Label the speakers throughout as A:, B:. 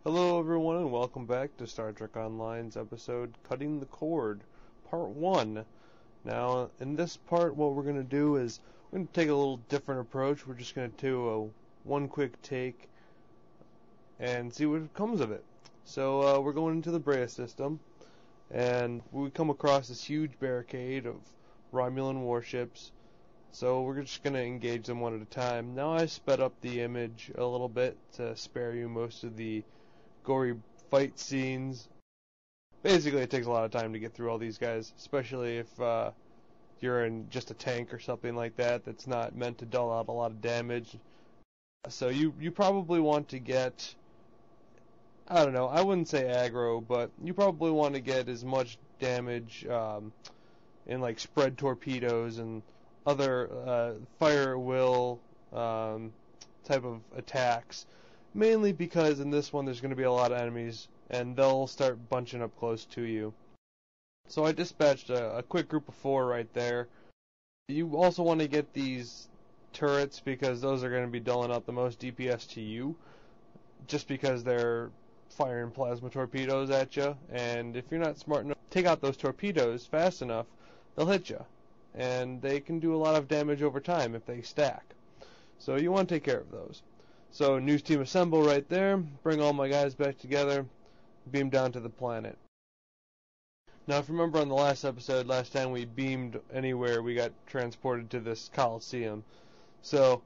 A: Hello everyone and welcome back to Star Trek Online's episode Cutting the Cord, Part 1. Now, in this part what we're going to do is we're going to take a little different approach. We're just going to do one quick take and see what comes of it. So we're going into the Brea system and we come across this huge barricade of Romulan warships. So we're just going to engage them one at a time. Now I sped up the image a little bit to spare you most of the gory fight scenes. Basically, it takes a lot of time to get through all these guys, especially if you're in just a tank or something like that that's not meant to dull out a lot of damage. So you probably want to get, I don't know, I wouldn't say aggro, but you probably want to get as much damage in like spread torpedoes and other fire at will type of attacks, mainly because in this one there's going to be a lot of enemies and they'll start bunching up close to you. So I dispatched a quick group of 4 right there. You also want to get these turrets because those are going to be doling out the most DPS to you, just because they're firing plasma torpedoes at you, and if you're not smart enough to take out those torpedoes fast enough, they'll hit you. And they can do a lot of damage over time if they stack. So you want to take care of those. So news team assemble right there, bring all my guys back together, beam down to the planet. Now if you remember on the last episode, last time we beamed anywhere, we got transported to this Coliseum. So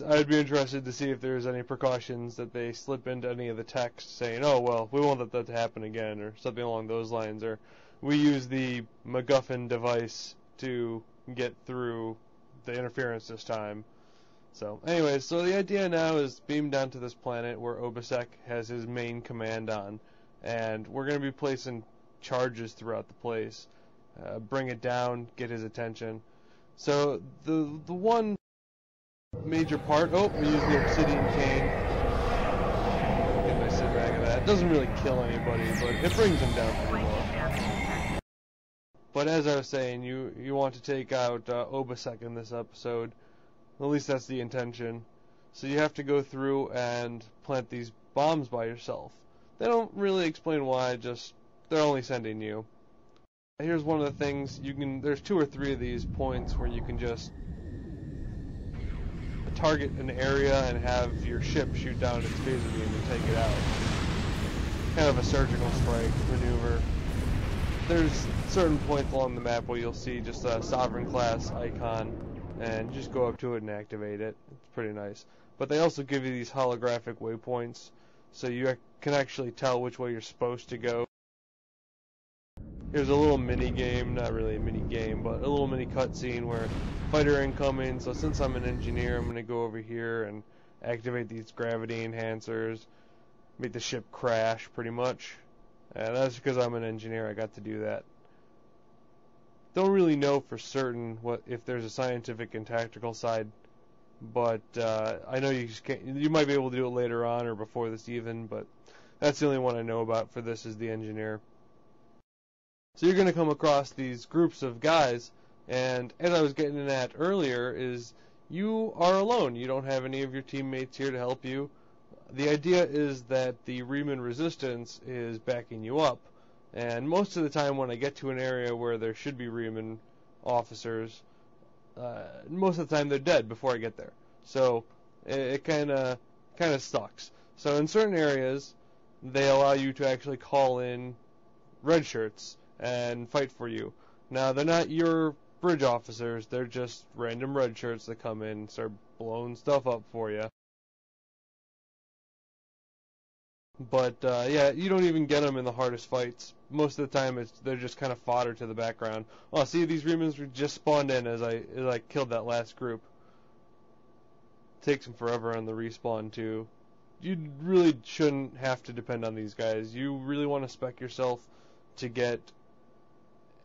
A: I'd be interested to see if there's any precautions that they slip into any of the text saying, oh well, we won't let that happen again, or something along those lines, or we use the MacGuffin device to get through the interference this time. So anyways, so the idea now is beam down to this planet where Obasek has his main command on, and we're going to be placing charges throughout the place. Bring it down, get his attention. So the one major part, we use the obsidian cane. Get my sit back of that. It doesn't really kill anybody, but it brings them down pretty well. But as I was saying, you want to take out Obasek in this episode. At least that's the intention. So you have to go through and plant these bombs by yourself. They don't really explain why, just they're only sending you. Here's one of the things, there's 2 or 3 of these points where you can just target an area and have your ship shoot down its phaser beam and take it out. Kind of a surgical strike maneuver. There's certain points along the map where you'll see just a Sovereign class icon, and just go up to it and activate it. It's pretty nice. But they also give you these holographic waypoints, so you can actually tell which way you're supposed to go. Here's a little mini game, not really a mini game, but a little mini cutscene where fighter incoming. So since I'm an engineer, I'm going to go over here and activate these gravity enhancers, make the ship crash pretty much. And that's because I'm an engineer, I got to do that. Don't really know for certain if there's a scientific and tactical side, but I know you might be able to do it later on or before this even, but that's the only one I know about for this is the engineer. So you're going to come across these groups of guys, and as I was getting at earlier, is you are alone. You don't have any of your teammates here to help you. The idea is that the Riemann resistance is backing you up. And most of the time when I get to an area where there should be Riemann officers, most of the time they're dead before I get there. So it kind of sucks. So in certain areas, they allow you to actually call in red shirts and fight for you. Now, they're not your bridge officers. They're just random red shirts that come in and start blowing stuff up for you. But yeah, you don't even get them in the hardest fights. Most of the time, they're just kind of fodder to the background. Oh, see, these Riemanns were just spawned in as I killed that last group. Takes them forever on the respawn too. You really shouldn't have to depend on these guys. You really want to spec yourself to get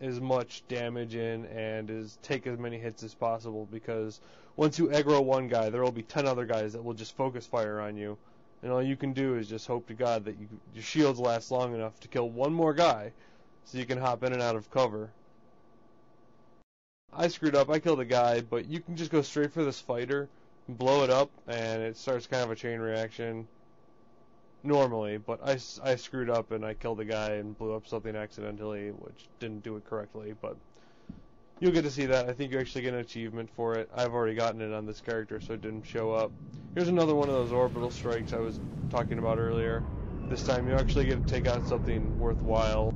A: as much damage in and take as many hits as possible, because once you aggro one guy, there will be 10 other guys that will just focus fire on you. And all you can do is just hope to God that your shields last long enough to kill one more guy so you can hop in and out of cover. I screwed up, I killed a guy, but you can just go straight for this fighter, blow it up, and it starts kind of a chain reaction. normally, but I screwed up and I killed a guy and blew up something accidentally, which didn't do it correctly, but you'll get to see that. I think you actually get an achievement for it. I've already gotten it on this character, so it didn't show up. Here's another one of those orbital strikes I was talking about earlier. This time you actually get to take out something worthwhile.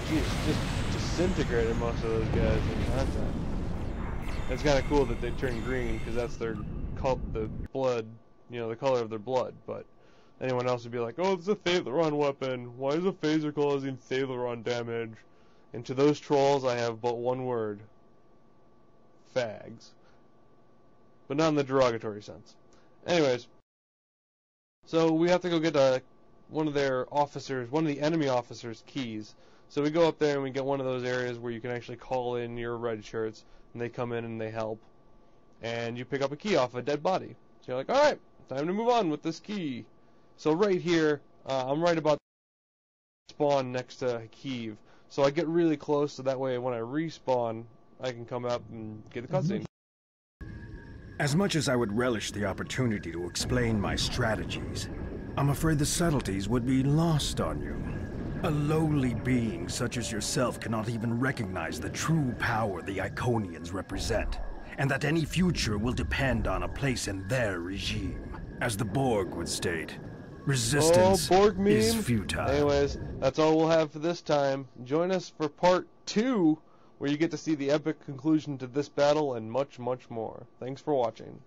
A: Jeez, just disintegrated most of those guys in contact. It's kind of cool that they turn green, because that's the blood, the color of their blood, but anyone else would be like, oh, it's a Thaleron weapon. Why is a phaser causing Thaleron damage? And to those trolls, I have but one word. Fags. But not in the derogatory sense. Anyways, so we have to go get one of their officers, one of the enemy officers' keys. So we go up there and we get one of those areas where you can actually call in your red shirts, and they come in and they help. And you pick up a key off a dead body. So you're like, alright, time to move on with this key. So right here, I'm right about to spawn next to Hakeev. So I get really close, so that way when I respawn, I can come up and get the cutscene.
B: As much as I would relish the opportunity to explain my strategies, I'm afraid the subtleties would be lost on you. A lowly being such as yourself cannot even recognize the true power the Iconians represent, and that any future will depend on a place in their regime. As the Borg would state, resistance is futile.
A: Anyways, that's all we'll have for this time. Join us for part 2, where you get to see the epic conclusion to this battle and much, much more. Thanks for watching.